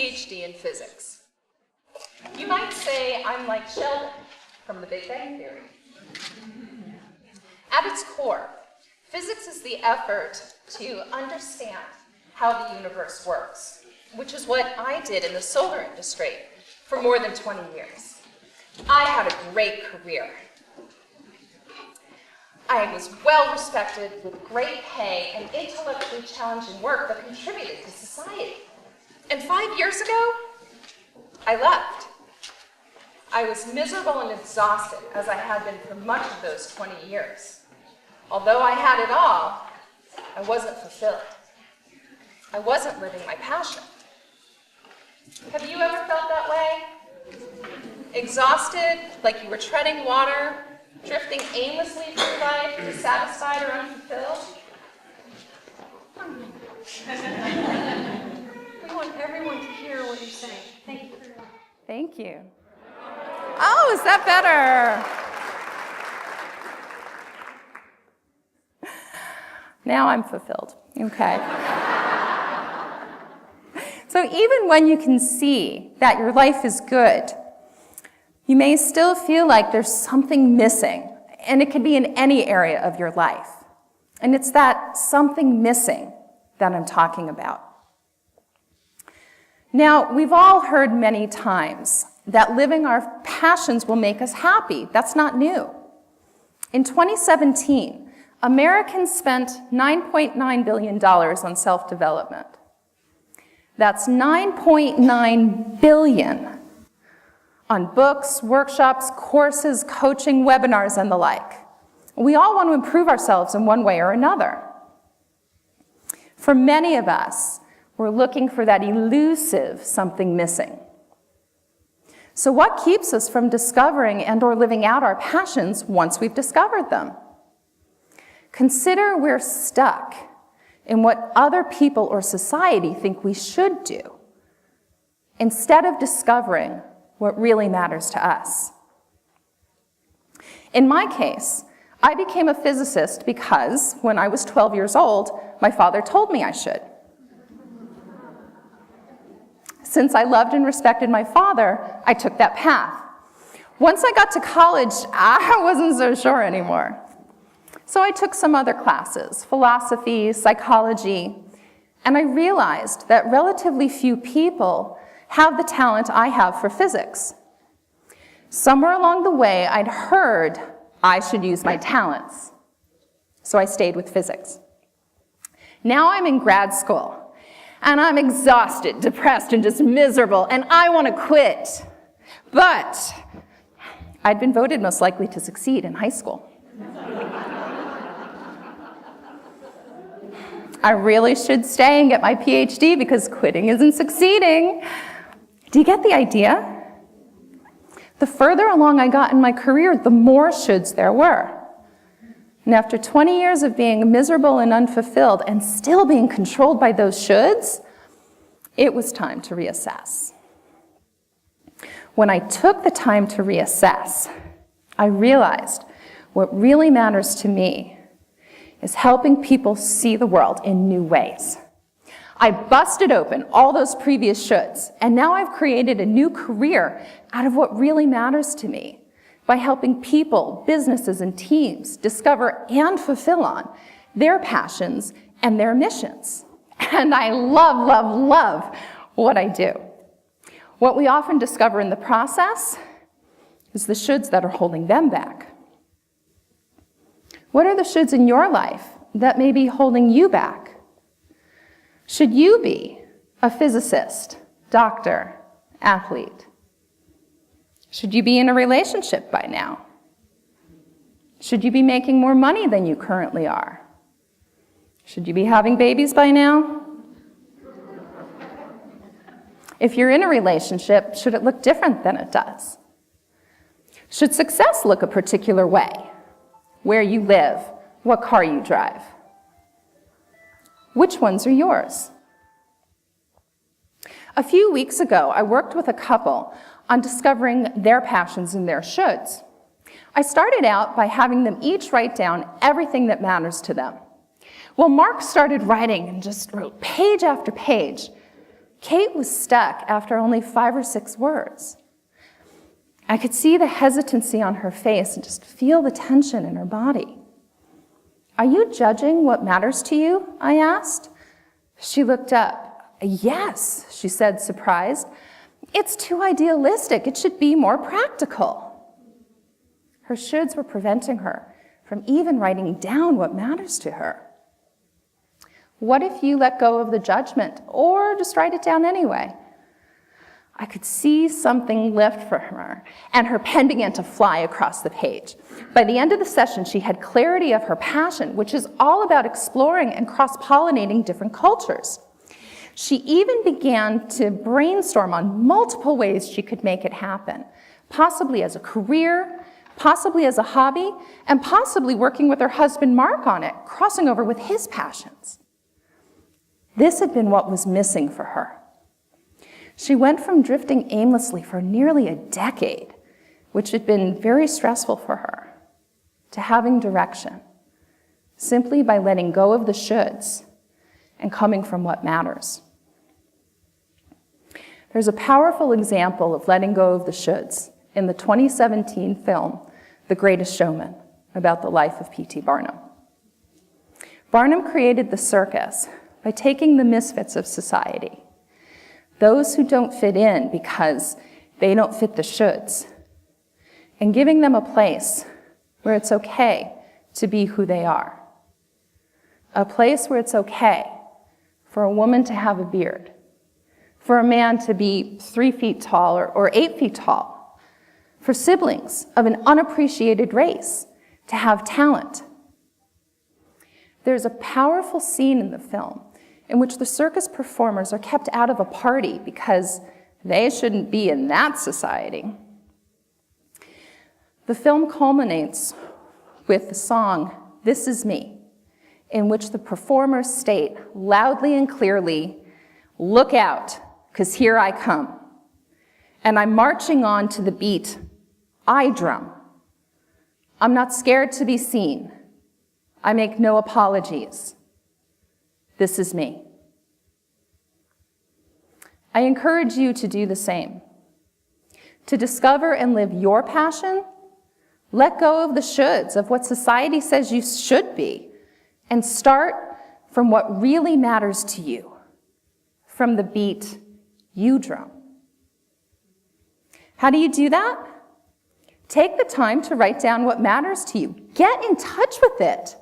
PhD in physics. You might say I'm like Sheldon from The Big Bang Theory. At its core, physics is the effort to understand how the universe works, which is what I did in the solar industry for more than 20 years. I had a great career. I was well respected with great pay and intellectually challenging work that contributed to society. And 5 years ago, I left. I was miserable and exhausted, as I had been for much of those 20 years. Although I had it all, I wasn't fulfilled. I wasn't living my passion. Have you ever felt that way? Exhausted, like you were treading water, drifting aimlessly through life, dissatisfied or unfulfilled? We want everyone to hear what you're saying. Thank you for that. Thank you. Oh, is that better? Now I'm fulfilled. Okay. So even when you can see that your life is good, you may still feel like there's something missing, and it could be in any area of your life. And it's that something missing that I'm talking about. Now, we've all heard many times that living our passions will make us happy. That's not new. In 2017, Americans spent $9.9 billion on self-development. That's $9.9 billion on books, workshops, courses, coaching, webinars, and the like. We all want to improve ourselves in one way or another. For many of us, we're looking for that elusive something missing. So what keeps us from discovering and or living out our passions once we've discovered them? Consider we're stuck in what other people or society think we should do, instead of discovering what really matters to us. In my case, I became a physicist because, when I was 12 years old, my father told me I should. Since I loved and respected my father, I took that path. Once I got to college, I wasn't so sure anymore. So I took some other classes, philosophy, psychology, and I realized that relatively few people have the talent I have for physics. Somewhere along the way, I'd heard I should use my talents, so I stayed with physics. Now I'm in grad school. And I'm exhausted, depressed, and just miserable, and I want to quit. But I'd been voted most likely to succeed in high school. I really should stay and get my PhD because quitting isn't succeeding. Do you get the idea? The further along I got in my career, the more shoulds there were. And after 20 years of being miserable and unfulfilled and still being controlled by those shoulds, it was time to reassess. When I took the time to reassess, I realized what really matters to me is helping people see the world in new ways. I busted open all those previous shoulds, and now I've created a new career out of what really matters to me, by helping people, businesses, and teams discover and fulfill on their passions and their missions. And I love, love, love what I do. What we often discover in the process is the shoulds that are holding them back. What are the shoulds in your life that may be holding you back? Should you be a physicist, doctor, athlete? Should you be in a relationship by now? Should you be making more money than you currently are? Should you be having babies by now? If you're in a relationship, should it look different than it does? Should success look a particular way? Where you live, what car you drive? Which ones are yours? A few weeks ago, I worked with a couple on discovering their passions and their shoulds. I started out by having them each write down everything that matters to them. Well, Mark started writing and just wrote page after page, Kate was stuck after only 5 or 6 words. I could see the hesitancy on her face and just feel the tension in her body. "Are you judging what matters to you?" I asked. She looked up. "Yes," she said, surprised. "It's too idealistic. It should be more practical." Her shoulds were preventing her from even writing down what matters to her. What if you let go of the judgment, or just write it down anyway? I could see something lift from her, and her pen began to fly across the page. By the end of the session, she had clarity of her passion, which is all about exploring and cross-pollinating different cultures. She even began to brainstorm on multiple ways she could make it happen, possibly as a career, possibly as a hobby, and possibly working with her husband Mark on it, crossing over with his passions. This had been what was missing for her. She went from drifting aimlessly for nearly a decade, which had been very stressful for her, to having direction, simply by letting go of the shoulds and coming from what matters. There's a powerful example of letting go of the shoulds in the 2017 film, The Greatest Showman, about the life of P.T. Barnum. Barnum created the circus by taking the misfits of society, those who don't fit in because they don't fit the shoulds, and giving them a place where it's okay to be who they are. A place where it's okay for a woman to have a beard, for a man to be 3 feet tall or 8 feet tall, for siblings of an unappreciated race to have talent. There's a powerful scene in the film in which the circus performers are kept out of a party because they shouldn't be in that society. The film culminates with the song, "This Is Me," in which the performers state loudly and clearly, "Look out, 'cause here I come. And I'm marching on to the beat, I drum. I'm not scared to be seen. I make no apologies. This is me." I encourage you to do the same. To discover and live your passion, let go of the shoulds of what society says you should be, and start from what really matters to you, from the beat you drum. How do you do that? Take the time to write down what matters to you. Get in touch with it.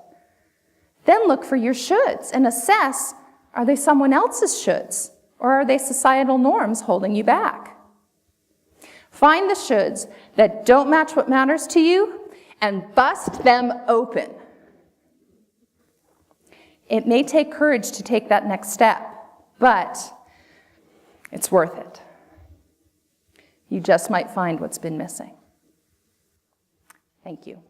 Then look for your shoulds and assess, are they someone else's shoulds, or are they societal norms holding you back? Find the shoulds that don't match what matters to you and bust them open. It may take courage to take that next step, but it's worth it. You just might find what's been missing. Thank you.